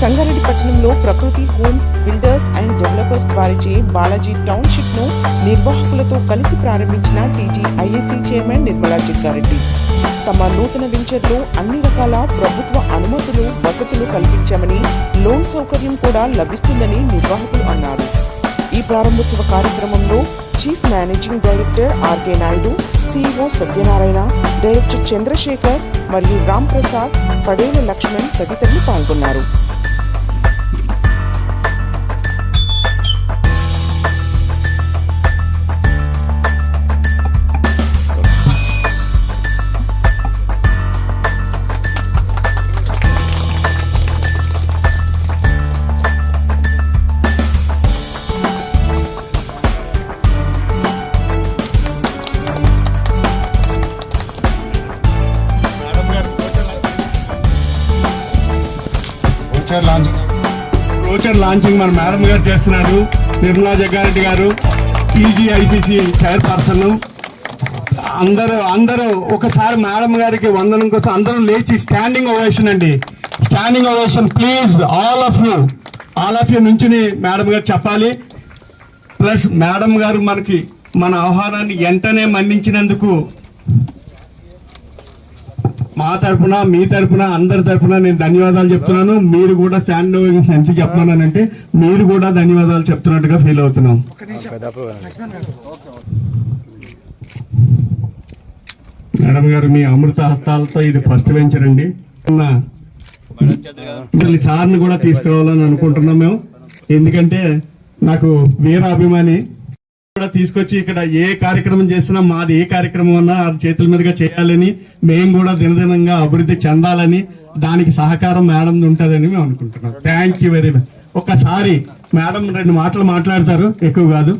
సంగారెడ్డి పట్టణంలో ప్రకృతి homes builders and developers వారిచే బాలాజీ టౌన్షిప్ ను నిర్వాహకులతో కలిసి ప్రారంభించిన టీజీఐఏసీ చైర్మన్ నిర్మలా జగ్గారెడ్డి తమ నూతన వెంచర్లో అన్ని రకాల ప్రభుత్వ అనుమతులు వసతులు కల్పించామని లోన్ సౌకర్యం కూడా లభిస్తుందని నిర్వాహకులు అన్నారు. ఈ ప్రారంభోత్సవ కార్యక్రమంలో chief managing director RK Naidu, CEO Satyanarayana, director Chandrasekhar మరియు రామ్ ప్రసాద్, పడేల లక్ష్మణ్ తదితరులు పాల్గొన్నారు. బ్రోచర్ లాంచింగ్ మన మేడం గారు చేస్తున్నారు. నిర్మలా జగ్గారెడ్డి గారు, టీజీఐసీసీ చైర్పర్సన్. అందరూ ఒకసారి మేడం గారికి వందనం కోసం అందరూ లేచి స్టాండింగ్ ఓవేషన్ అండి. Standing ovation please all of you నుంచి మేడం గారు చెప్పాలి. ప్లస్ మేడం గారు మన ఆహ్వానాన్ని వెంటనే మన్నించినందుకు మా తరఫున, మీ తరఫున, అందరి తరఫున నేను ధన్యవాదాలు చెప్తున్నాను. మీరు కూడా స్టాండ్ ఓవేషన్ ఎంత చెప్పమన్నానంటే మీరు కూడా ధన్యవాదాలు చెప్తున్నట్టుగా ఫీల్ అవుతున్నాం. మేడం గారు మీ అమృత హస్తాలతో ఇది ఫస్ట్ వెంచర్ అండి. సార్ని కూడా తీసుకురావాలని అనుకుంటున్నాం మేము. ఎందుకంటే నాకు వీర అభిమాని కూడా తీసుకొచ్చి ఇక్కడ ఏ కార్యక్రమం చేసినా మాది ఏ కార్యక్రమం అన్నా ఆ చేతుల మీదుగా చేయాలని, మేము కూడా దినదినంగా అభివృద్ధి చెందాలని, దానికి సహకారం మేడం ఉంటుందని మేము అనుకుంటున్నాం. Thank you very much. ఒక్కసారి మేడం 2 మాటలు మాట్లాడతారు, ఎక్కువ కాదు.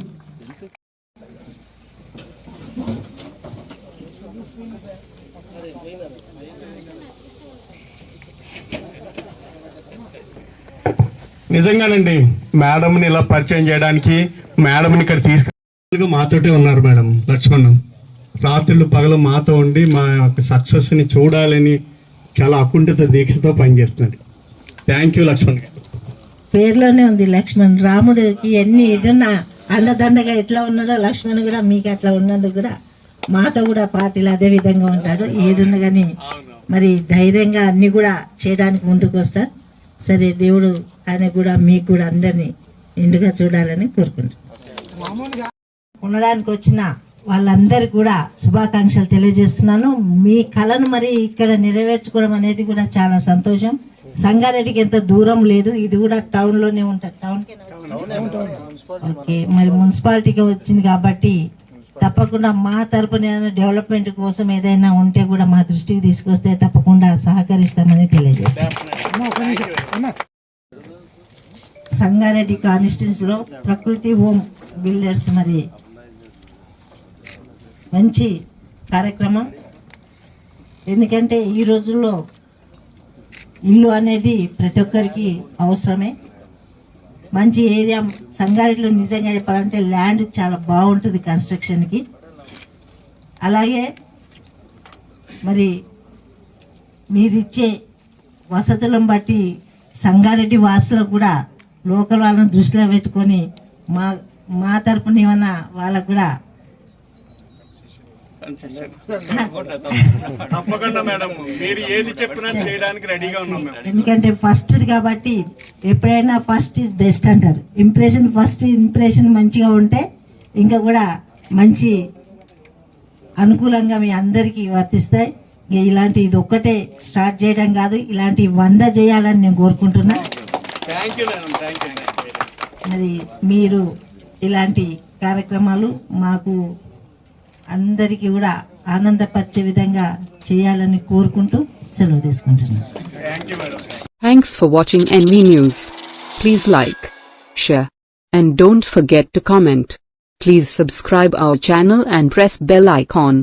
నిజంగానండి మేడంని ఇలా పరిచయం చేయడానికి, మేడంని ఇక్కడ తీసుకు మాతోటే ఉన్నారు మేడం లక్ష్మణ్. రాత్రులు పగలు మాతో ఉండి మా యొక్క సక్సెస్ని చూడాలని చాలా అకుంఠిత దీక్షతో పనిచేస్తున్నాడు. థ్యాంక్ యూ లక్ష్మణ్ గారు. పేర్లోనే ఉంది లక్ష్మణ్. రాముడికి ఎన్ని ఇదన్నా అండదండగా ఎట్లా ఉన్నాడో లక్ష్మణ్ కూడా మీకు అట్లా ఉన్నందుకు కూడా మాతో కూడా పార్టీలు అదే విధంగా ఉంటాడు. ఏదున్నా కానీ మరి ధైర్యంగా అన్ని కూడా చేయడానికి ముందుకు వస్తాడు. సరే, దేవుడు ఆయన కూడా మీకు కూడా అందరినీ నిండుగా చూడాలని కోరుకుంటున్నాను. ఉండడానికి వచ్చిన వాళ్ళందరికీ కూడా శుభాకాంక్షలు తెలియజేస్తున్నాను. మీ కళను మరి ఇక్కడ నెరవేర్చుకోవడం అనేది కూడా చాలా సంతోషం. సంగారెడ్డికి ఎంత దూరం లేదు, ఇది కూడా టౌన్ లోనే ఉంటుంది. ఓకే, మరి మున్సిపాలిటీకి వచ్చింది కాబట్టి తప్పకుండా మా తరపున డెవలప్మెంట్ కోసం ఏదైనా ఉంటే కూడా మా దృష్టికి తీసుకొస్తే తప్పకుండా సహకరిస్తామని తెలియజేస్తాం. సంగారెడ్డి కాన్స్టిట్యూన్సీలో ప్రకృతి హోమ్ బిల్డర్స్ మరి మంచి కార్యక్రమం. ఎందుకంటే ఈ రోజుల్లో ఇల్లు అనేది ప్రతి ఒక్కరికి అవసరమే. మంచి ఏరియా సంగారెడ్డిలో నిజంగా చెప్పాలంటే ల్యాండ్ చాలా బాగుంటుంది కన్స్ట్రక్షన్కి. అలాగే మరి మీరిచ్చే వసతులను బట్టి సంగారెడ్డి వాసులకు కూడా లోకల్ వాళ్ళని దృష్టిలో పెట్టుకొని మా తరపున ఏమన్నా వాళ్ళకు కూడా ఎందుకంటే ఫస్ట్ కాబట్టి ఎప్పుడైనా ఫస్ట్ ఈజ్ బెస్ట్ అంటారు. ఇంప్రెషన్ మంచిగా ఉంటే ఇంకా కూడా మంచి అనుకూలంగా మీ అందరికీ వర్తిస్తాయి. ఇలాంటి ఇది ఒక్కటే స్టార్ట్ చేయడం కాదు, ఇలాంటి 100 చేయాలని నేను కోరుకుంటున్నా. మరి మీరు ఇలాంటి కార్యక్రమాలు మాకు అందరికీ కూడా ఆనందపరిచే విధంగా చేయాలని కోరుకుంటూ సెలవు తీసుకుంటున్నాను. Thanks for watching NV News. Please like, share, and don't forget to comment. Please subscribe our channel and press bell icon.